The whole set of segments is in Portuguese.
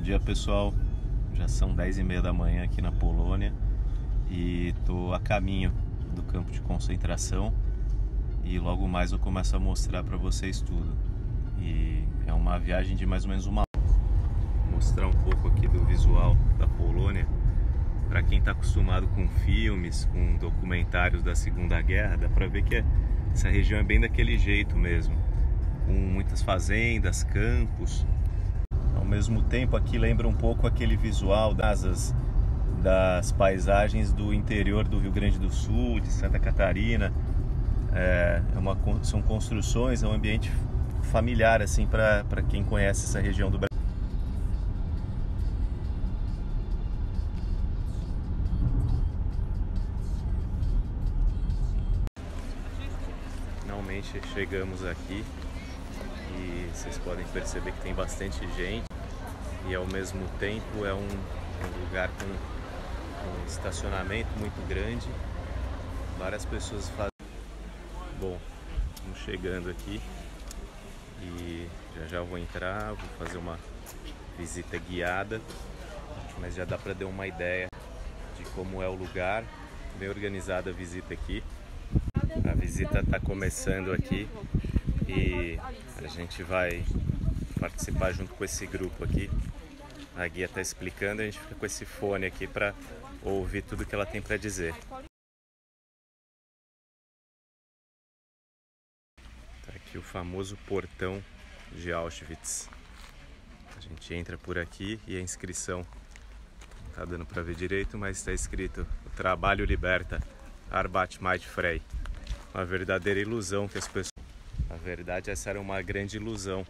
dia, pessoal. Já são 10h30 da manhã aqui na Polônia e estou a caminho do campo de concentração e logo mais eu começo a mostrar para vocês tudo. E é uma viagem de mais ou menos uma hora. Vou mostrar um pouco aqui do visual da Polônia. Para quem está acostumado com filmes, com documentários da Segunda Guerra, dá para ver que essa região é bem daquele jeito mesmo, com muitas fazendas, campos. Ao mesmo tempo aqui lembra um pouco aquele visual das paisagens do interior do Rio Grande do Sul, de Santa Catarina. São construções, é um ambiente familiar assim para quem conhece essa região do Brasil. Finalmente chegamos aqui e vocês podem perceber que tem bastante gente e ao mesmo tempo é um lugar com um estacionamento muito grande. Várias pessoas fazem. Bom, estamos chegando aqui e já vou entrar, vou fazer uma visita guiada, mas já dá para dar uma ideia de como é o lugar. Bem organizada a visita aqui. A visita está começando aqui e a gente vai participar junto com esse grupo aqui. A guia está explicando, a gente fica com esse fone aqui para ouvir tudo que ela tem para dizer. Tá aqui o famoso portão de Auschwitz. A gente entra por aqui e a inscrição não tá dando para ver direito, mas está escrito: o trabalho liberta, Arbeit macht frei. Uma verdadeira ilusão que as pessoas... Na verdade, essa era uma grande ilusão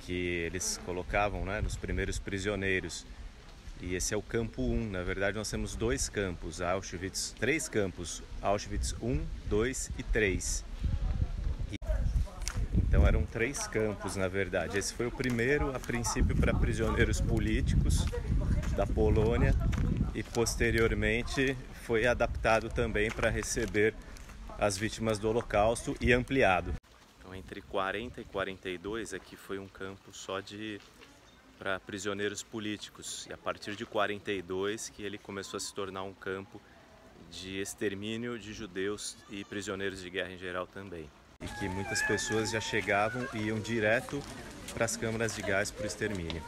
que eles colocavam, né, nos primeiros prisioneiros. E esse é o campo 1. Na verdade, nós temos dois campos, três campos, Auschwitz 1, 2 e 3. Então eram três campos, na verdade. Esse foi o primeiro, a princípio, para prisioneiros políticos da Polônia e posteriormente foi adaptado também para receber as vítimas do Holocausto e ampliado. Então, entre 40 e 42 aqui foi um campo só para prisioneiros políticos, e a partir de 42 que ele começou a se tornar um campo de extermínio de judeus e prisioneiros de guerra em geral também. E que muitas pessoas já chegavam e iam direto para as câmaras de gás por extermínio.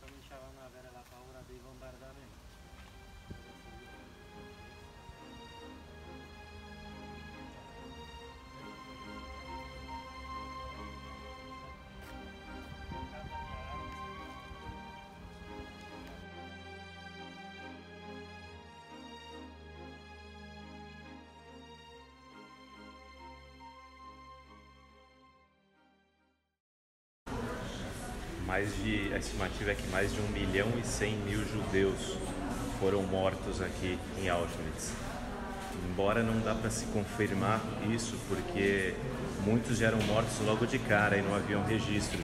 Cominciavano ad avere la paura dei bombardamenti. A estimativa é que mais de 1.100.000 judeus foram mortos aqui em Auschwitz. Embora não dá para se confirmar isso, porque muitos já eram mortos logo de cara e não haviam registro.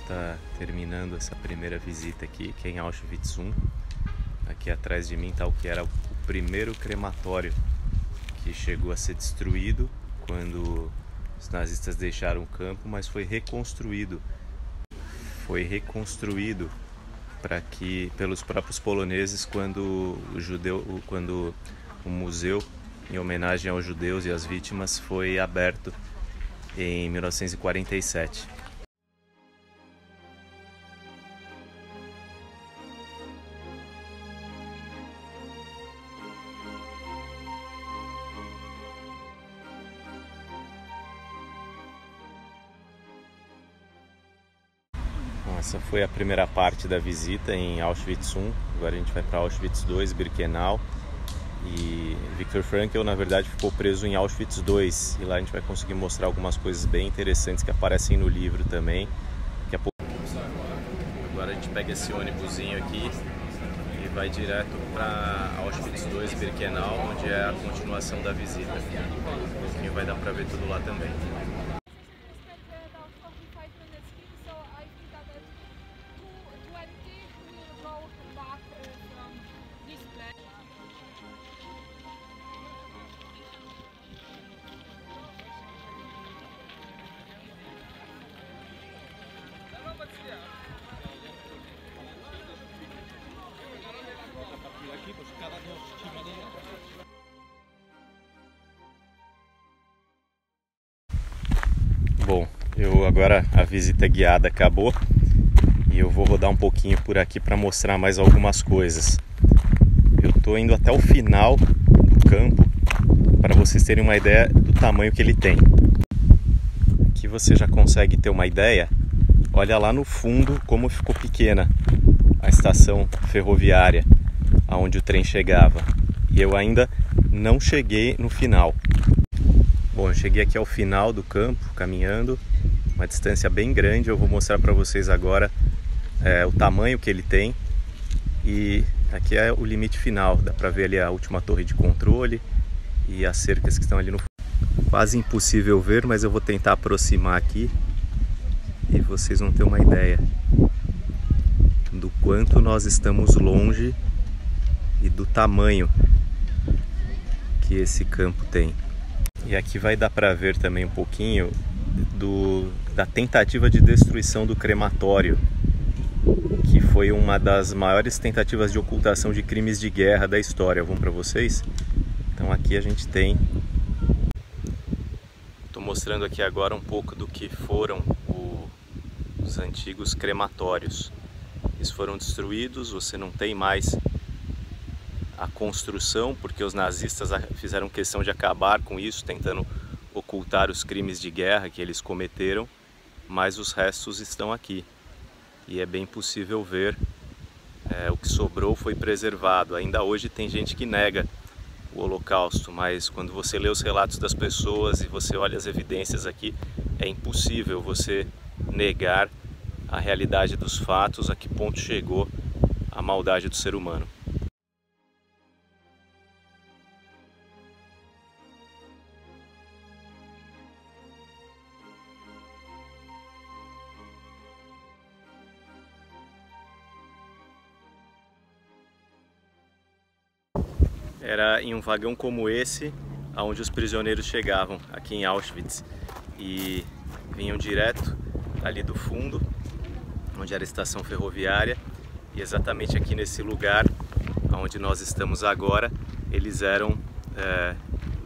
está terminando essa primeira visita aqui, que é em Auschwitz I. Aqui atrás de mim está o que era o primeiro crematório, que chegou a ser destruído quando os nazistas deixaram o campo, mas foi reconstruído. Foi reconstruído pelos próprios poloneses quando o museu em homenagem aos judeus e às vítimas foi aberto em 1947. Essa foi a primeira parte da visita em Auschwitz I. Agora a gente vai para Auschwitz II, Birkenau. E Viktor Frankl, na verdade, ficou preso em Auschwitz II. E lá a gente vai conseguir mostrar algumas coisas bem interessantes que aparecem no livro também. Agora a gente pega esse ônibusinho aqui e vai direto para Auschwitz II, Birkenau, onde é a continuação da visita. Um pouquinho vai dar para ver tudo lá também. Bom, agora a visita guiada acabou e eu vou rodar um pouquinho por aqui para mostrar mais algumas coisas. Eu estou indo até o final do campo para vocês terem uma ideia do tamanho que ele tem. Aqui você já consegue ter uma ideia. Olha lá no fundo como ficou pequena a estação ferroviária aonde o trem chegava. E eu ainda não cheguei no final. Bom, eu cheguei aqui ao final do campo, caminhando, uma distância bem grande. Eu vou mostrar para vocês agora o tamanho que ele tem. E aqui é o limite final, dá para ver ali a última torre de controle e as cercas que estão ali no fundo. Quase impossível ver, mas eu vou tentar aproximar aqui e vocês vão ter uma ideia do quanto nós estamos longe e do tamanho que esse campo tem. E aqui vai dar para ver também um pouquinho da tentativa de destruição do crematório, que foi uma das maiores tentativas de ocultação de crimes de guerra da história. Vamos para vocês? Então aqui a gente tem... Estou mostrando aqui agora um pouco do que foram os antigos crematórios. Eles foram destruídos, você não tem mais a construção, porque os nazistas fizeram questão de acabar com isso, tentando ocultar os crimes de guerra que eles cometeram, mas os restos estão aqui. E é bem possível ver, o que sobrou foi preservado. Ainda hoje tem gente que nega o Holocausto, mas quando você lê os relatos das pessoas e você olha as evidências aqui, é impossível você negar a realidade dos fatos, a que ponto chegou a maldade do ser humano. Era em um vagão como esse onde os prisioneiros chegavam aqui em Auschwitz e vinham direto ali do fundo, onde era a estação ferroviária, e exatamente aqui nesse lugar onde nós estamos agora, eles eram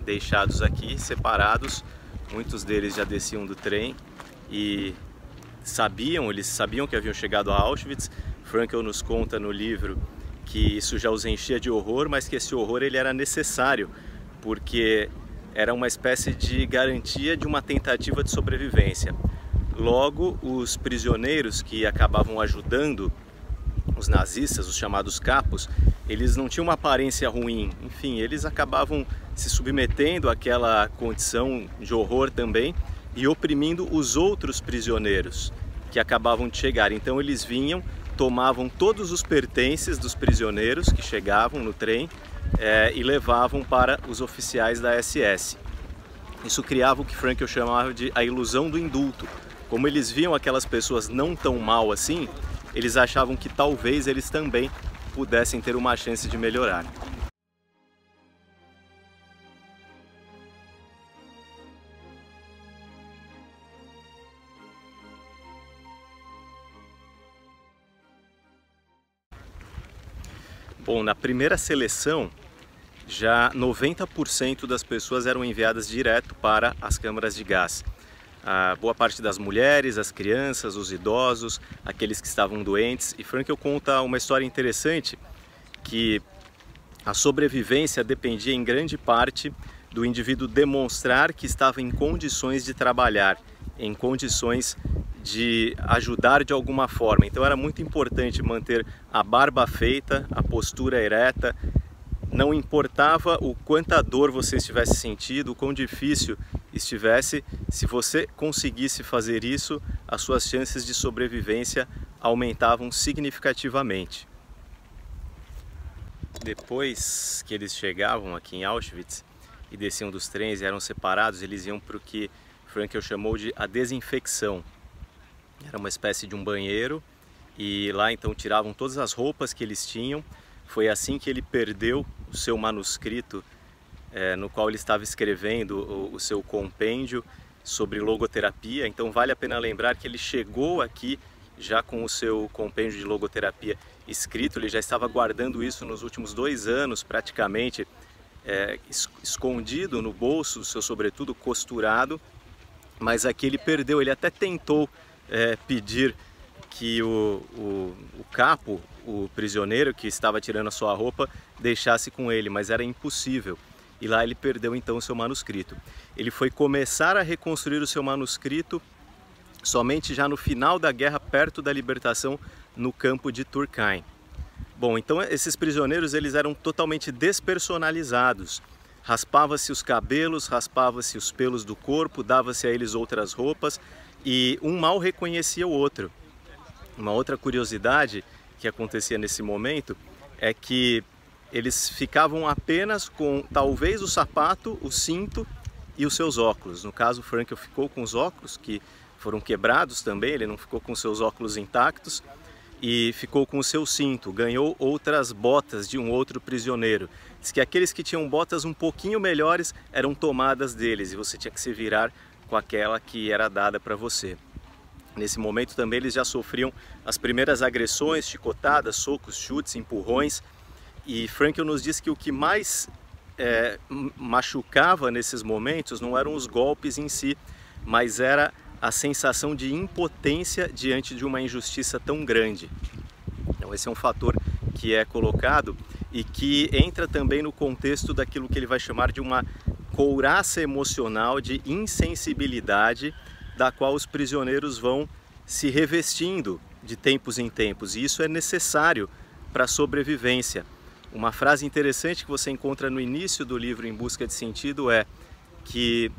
deixados aqui, separados. Muitos deles já desciam do trem e eles sabiam que haviam chegado a Auschwitz. Frankl nos conta no livro que isso já os enchia de horror, mas que esse horror ele era necessário, porque era uma espécie de garantia de uma tentativa de sobrevivência. Logo, os prisioneiros que acabavam ajudando os nazistas, os chamados capos, eles não tinham uma aparência ruim, enfim, eles acabavam se submetendo àquela condição de horror também e oprimindo os outros prisioneiros que acabavam de chegar. Então eles vinham, tomavam todos os pertences dos prisioneiros que chegavam no trem e levavam para os oficiais da SS. Isso criava o que Frankl chamava de a ilusão do indulto, Como eles viam aquelas pessoas não tão mal assim, eles achavam que talvez eles também pudessem ter uma chance de melhorar. Bom, na primeira seleção, já 90% das pessoas eram enviadas direto para as câmaras de gás. A boa parte das mulheres, as crianças, os idosos, aqueles que estavam doentes. E Frankl conta uma história interessante, que a sobrevivência dependia em grande parte do indivíduo demonstrar que estava em condições de trabalhar, em condições de ajudar de alguma forma. Então era muito importante manter a barba feita, a postura ereta. Não importava o quanta dor você estivesse sentindo, o quão difícil estivesse, se você conseguisse fazer isso, as suas chances de sobrevivência aumentavam significativamente. Depois que eles chegavam aqui em Auschwitz e desciam dos trens e eram separados, eles iam para o que Frankl chamou de a desinfecção. Era uma espécie de um banheiro e lá então tiravam todas as roupas que eles tinham. Foi assim que ele perdeu o seu manuscrito, no qual ele estava escrevendo o seu compêndio sobre logoterapia. Então vale a pena lembrar que ele chegou aqui já com o seu compêndio de logoterapia escrito. Ele já estava guardando isso nos últimos 2 anos praticamente, escondido no bolso do seu sobretudo, costurado. Mas aqui ele perdeu, ele até tentou pedir que o capo, o prisioneiro que estava tirando a sua roupa, deixasse com ele, mas era impossível. E lá ele perdeu então o seu manuscrito. Ele foi começar a reconstruir o seu manuscrito somente já no final da guerra, perto da libertação, no campo de Turkheim. Bom, então esses prisioneiros eles eram totalmente despersonalizados. Raspava-se os cabelos, raspava-se os pelos do corpo, dava-se a eles outras roupas e um mal reconhecia o outro. Uma outra curiosidade que acontecia nesse momento é que eles ficavam apenas com talvez o sapato, o cinto e os seus óculos. No caso, Frankl ficou com os óculos, que foram quebrados também, ele não ficou com seus óculos intactos, e ficou com o seu cinto. Ganhou outras botas de um outro prisioneiro. Diz que aqueles que tinham botas um pouquinho melhores eram tomadas deles e você tinha que se virar com aquela que era dada para você. Nesse momento também eles já sofriam as primeiras agressões, chicotadas, socos, chutes, empurrões. E Frankl nos diz que o que mais machucava nesses momentos não eram os golpes em si, mas era a sensação de impotência diante de uma injustiça tão grande. Então esse é um fator que é colocado e que entra também no contexto daquilo que ele vai chamar de uma couraça emocional, de insensibilidade, da qual os prisioneiros vão se revestindo de tempos em tempos, e isso é necessário para a sobrevivência. Uma frase interessante que você encontra no início do livro Em Busca de Sentido é que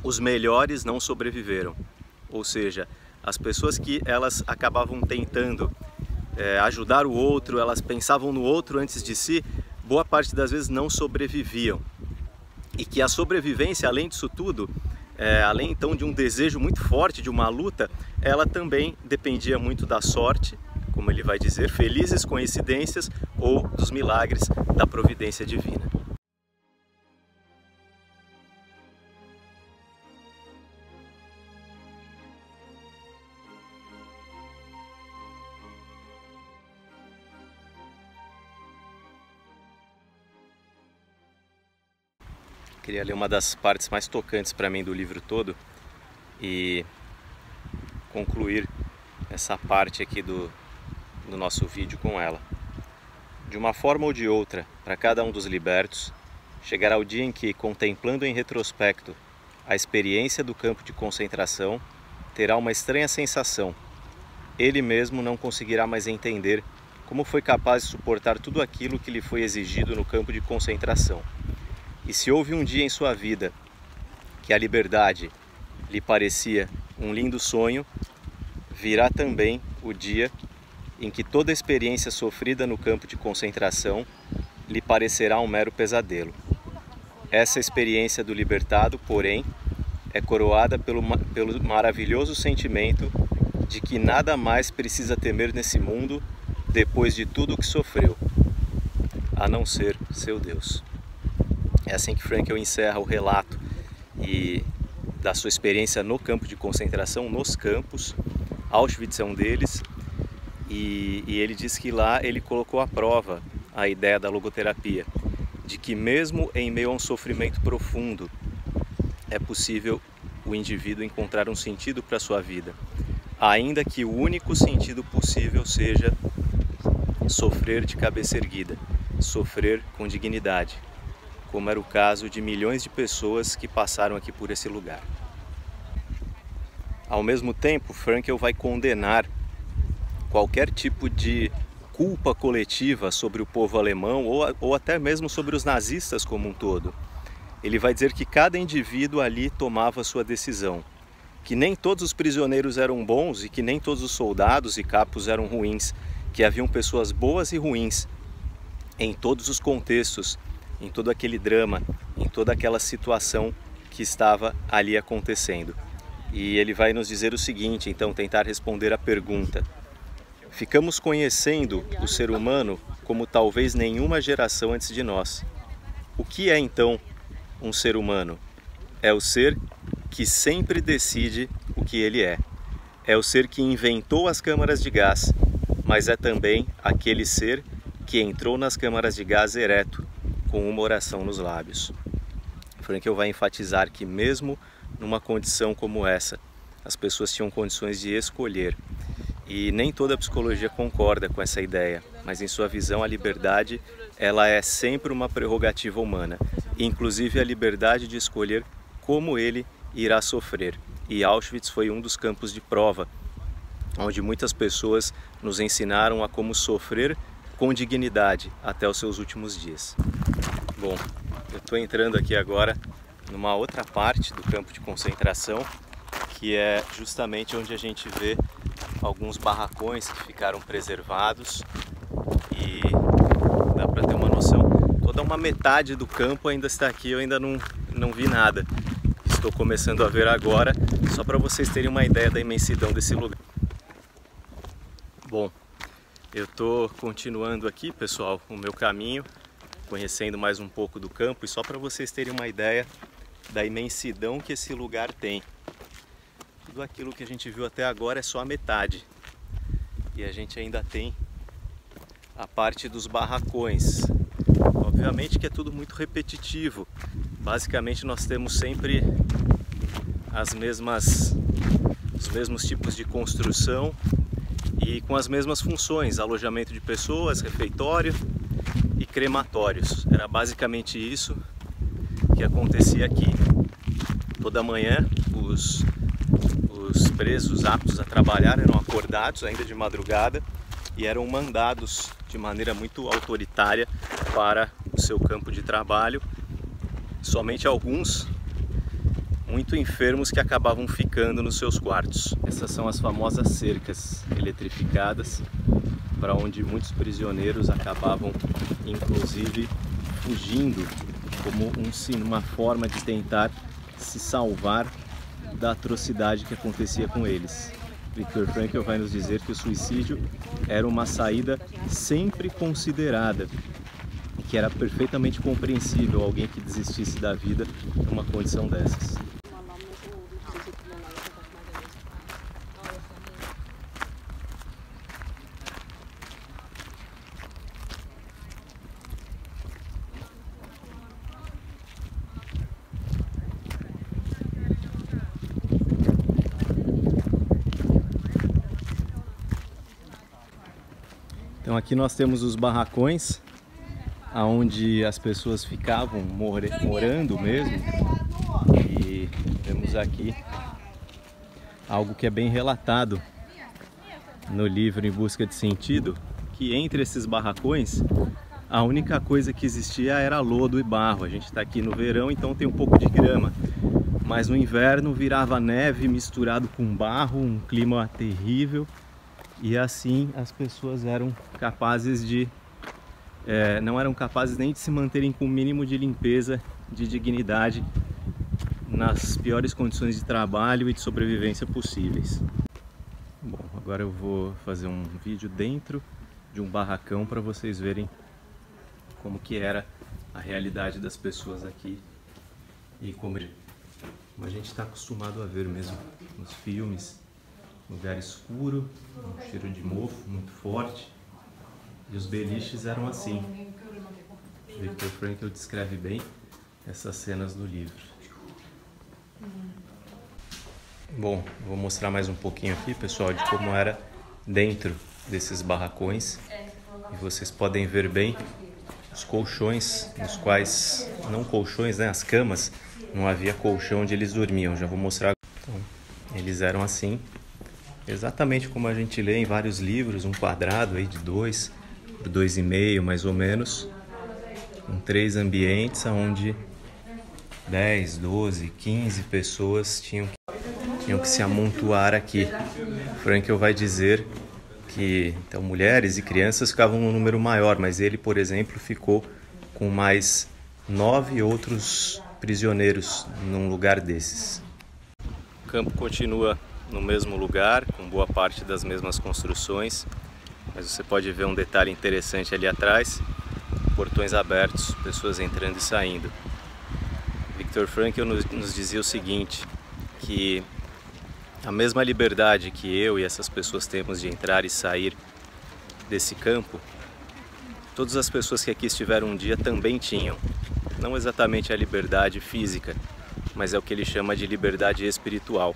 os melhores não sobreviveram, ou seja, as pessoas que elas acabavam tentando ajudar o outro, elas pensavam no outro antes de si, boa parte das vezes não sobreviviam. E que a sobrevivência, além disso tudo, além então de um desejo muito forte, de uma luta, ela também dependia muito da sorte, como ele vai dizer, felizes coincidências ou dos milagres da providência divina. Queria ler uma das partes mais tocantes para mim do livro todo e concluir essa parte aqui do nosso vídeo com ela. De uma forma ou de outra, para cada um dos libertos, chegará o dia em que, contemplando em retrospecto a experiência do campo de concentração, terá uma estranha sensação. Ele mesmo não conseguirá mais entender como foi capaz de suportar tudo aquilo que lhe foi exigido no campo de concentração. E se houve um dia em sua vida que a liberdade lhe parecia um lindo sonho, virá também o dia em que toda a experiência sofrida no campo de concentração lhe parecerá um mero pesadelo. Essa experiência do libertado, porém, é coroada pelo maravilhoso sentimento de que nada mais precisa temer nesse mundo depois de tudo o que sofreu, a não ser seu Deus. É assim que Frankl encerra o relato da sua experiência no campo de concentração, nos campos. Auschwitz é um deles, e ele diz que lá ele colocou à prova a ideia da logoterapia, de que mesmo em meio a um sofrimento profundo, é possível o indivíduo encontrar um sentido para a sua vida, ainda que o único sentido possível seja sofrer de cabeça erguida, sofrer com dignidade, como era o caso de milhões de pessoas que passaram aqui por esse lugar. Ao mesmo tempo, Frankl vai condenar qualquer tipo de culpa coletiva sobre o povo alemão ou até mesmo sobre os nazistas como um todo. Ele vai dizer que cada indivíduo ali tomava sua decisão, que nem todos os prisioneiros eram bons e que nem todos os soldados e capos eram ruins, que haviam pessoas boas e ruins em todos os contextos, em todo aquele drama, em toda aquela situação que estava ali acontecendo. E ele vai nos dizer o seguinte, então, tentar responder a pergunta: ficamos conhecendo o ser humano como talvez nenhuma geração antes de nós. O que é então um ser humano? É o ser que sempre decide o que ele é. É o ser que inventou as câmaras de gás, mas é também aquele ser que entrou nas câmaras de gás ereto, com uma oração nos lábios. Frankl vai enfatizar que mesmo numa condição como essa, as pessoas tinham condições de escolher. E nem toda a psicologia concorda com essa ideia, mas em sua visão a liberdade ela é sempre uma prerrogativa humana, inclusive a liberdade de escolher como ele irá sofrer. E Auschwitz foi um dos campos de prova, onde muitas pessoas nos ensinaram a como sofrer com dignidade até os seus últimos dias. Bom, eu estou entrando aqui agora numa outra parte do campo de concentração, que é justamente onde a gente vê alguns barracões que ficaram preservados, e dá para ter uma noção, toda uma metade do campo ainda está aqui, eu ainda não vi nada. Estou começando a ver agora, só para vocês terem uma ideia da imensidão desse lugar. Bom, eu estou continuando aqui, pessoal, o meu caminho, conhecendo mais um pouco do campo, e só para vocês terem uma ideia da imensidão que esse lugar tem. Tudo aquilo que a gente viu até agora é só a metade. E a gente ainda tem a parte dos barracões. Obviamente que é tudo muito repetitivo. Basicamente nós temos sempre os mesmos tipos de construção e com as mesmas funções: alojamento de pessoas, refeitório e crematórios. Era basicamente isso que acontecia aqui. Toda manhã os presos aptos a trabalhar eram acordados ainda de madrugada e eram mandados de maneira muito autoritária para o seu campo de trabalho. Somente alguns muito enfermos que acabavam ficando nos seus quartos. Essas são as famosas cercas eletrificadas, para onde muitos prisioneiros acabavam inclusive fugindo, como uma forma de tentar se salvar da atrocidade que acontecia com eles. Viktor Frankl vai nos dizer que o suicídio era uma saída sempre considerada e que era perfeitamente compreensível alguém que desistisse da vida numa condição dessas. Então aqui nós temos os barracões, onde as pessoas ficavam morando mesmo, e temos aqui algo que é bem relatado no livro Em Busca de Sentido, que entre esses barracões a única coisa que existia era lodo e barro. A gente está aqui no verão, então tem um pouco de grama, mas no inverno virava neve misturado com barro, um clima terrível. E assim as pessoas eram capazes de... não eram capazes nem de se manterem com o mínimo de limpeza, de dignidade nas piores condições de trabalho e de sobrevivência possíveis. Bom, agora eu vou fazer um vídeo dentro de um barracão para vocês verem como que era a realidade das pessoas aqui e como a gente está acostumado a ver mesmo nos filmes. Lugar escuro, um cheiro de mofo muito forte, e os beliches eram assim. Viktor Frankl descreve bem essas cenas no livro. Bom, vou mostrar mais um pouquinho aqui, pessoal, de como era dentro desses barracões. E vocês podem ver bem os colchões, nos quais, não colchões, né, as camas, não havia colchão onde eles dormiam. Já vou mostrar. Então, eles eram assim, exatamente como a gente lê em vários livros, um quadrado aí de 2 por 2,5 mais ou menos, com 3 ambientes onde 10, 12, 15 pessoas tinham que se amontoar aqui. Frankl vai dizer que então, mulheres e crianças ficavam num número maior, mas ele, por exemplo, ficou com mais 9 outros prisioneiros num lugar desses. O campo continua no mesmo lugar, com boa parte das mesmas construções, mas você pode ver um detalhe interessante ali atrás: portões abertos, pessoas entrando e saindo. Viktor Frankl nos dizia o seguinte, que a mesma liberdade que eu e essas pessoas temos de entrar e sair desse campo, todas as pessoas que aqui estiveram um dia também tinham. Não exatamente a liberdade física, mas é o que ele chama de liberdade espiritual.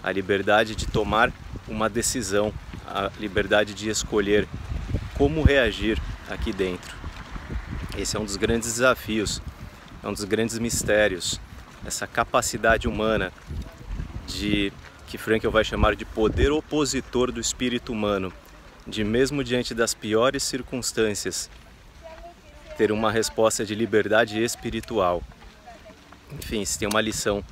A liberdade de tomar uma decisão, a liberdade de escolher como reagir aqui dentro. Esse é um dos grandes desafios, é um dos grandes mistérios, essa capacidade humana que Frankl vai chamar de poder opositor do espírito humano, de mesmo diante das piores circunstâncias, ter uma resposta de liberdade espiritual. Enfim, se tem uma lição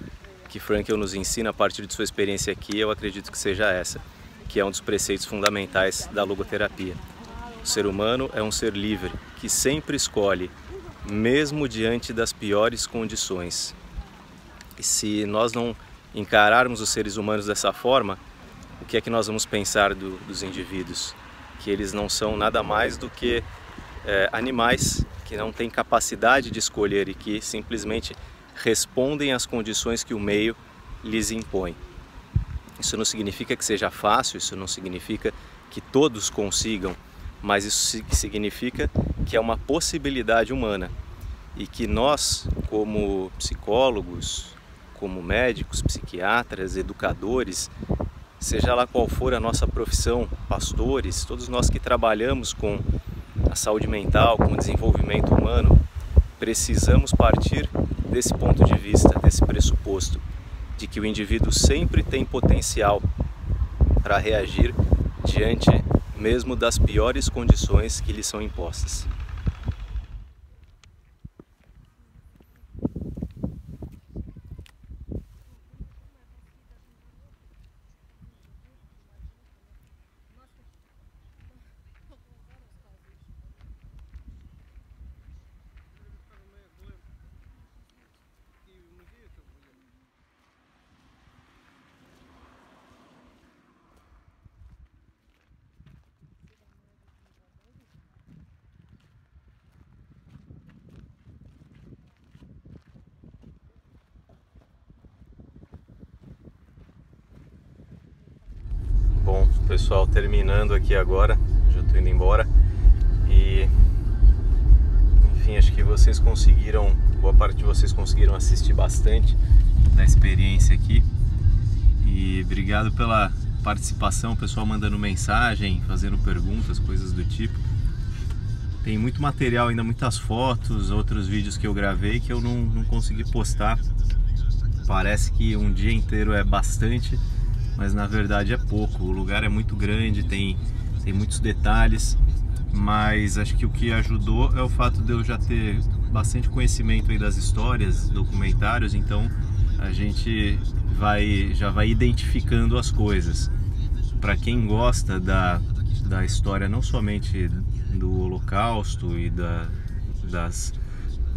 que Frankl nos ensina a partir de sua experiência aqui, eu acredito que seja essa, que é um dos preceitos fundamentais da logoterapia. O ser humano é um ser livre, que sempre escolhe, mesmo diante das piores condições. E se nós não encararmos os seres humanos dessa forma, o que é que nós vamos pensar dos indivíduos? Que eles não são nada mais do que animais que não têm capacidade de escolher e que simplesmente respondem às condições que o meio lhes impõe. Isso não significa que seja fácil, isso não significa que todos consigam, mas isso significa que é uma possibilidade humana e que nós, como psicólogos, como médicos, psiquiatras, educadores, seja lá qual for a nossa profissão, pastores, todos nós que trabalhamos com a saúde mental, com o desenvolvimento humano, precisamos partir desse ponto de vista, desse pressuposto, de que o indivíduo sempre tem potencial para reagir diante mesmo das piores condições que lhe são impostas. Bom, pessoal, terminando aqui agora, já estou indo embora e, enfim, acho que vocês conseguiram, boa parte de vocês conseguiram assistir bastante da experiência aqui e obrigado pela participação, o pessoal mandando mensagem, fazendo perguntas, coisas do tipo. Tem muito material ainda, muitas fotos, outros vídeos que eu gravei que eu não consegui postar. Parece que um dia inteiro é bastante, mas na verdade é pouco. O lugar é muito grande, tem muitos detalhes, mas acho que o que ajudou é o fato de eu já ter bastante conhecimento aí das histórias, documentários, então a gente já vai identificando as coisas. Para quem gosta da história não somente do Holocausto e dos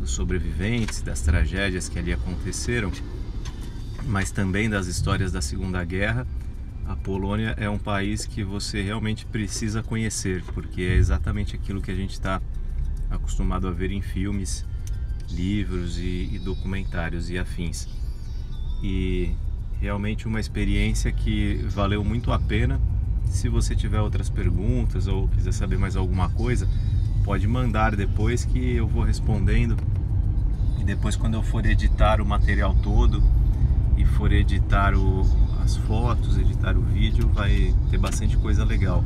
sobreviventes, das tragédias que ali aconteceram, mas também das histórias da Segunda Guerra, a Polônia é um país que você realmente precisa conhecer, porque é exatamente aquilo que a gente está acostumado a ver em filmes, livros e documentários e afins. E realmente uma experiência que valeu muito a pena. Se você tiver outras perguntas ou quiser saber mais alguma coisa, pode mandar depois que eu vou respondendo. E depois, quando eu for editar o material todo e for editar as fotos, editar o vídeo, vai ter bastante coisa legal.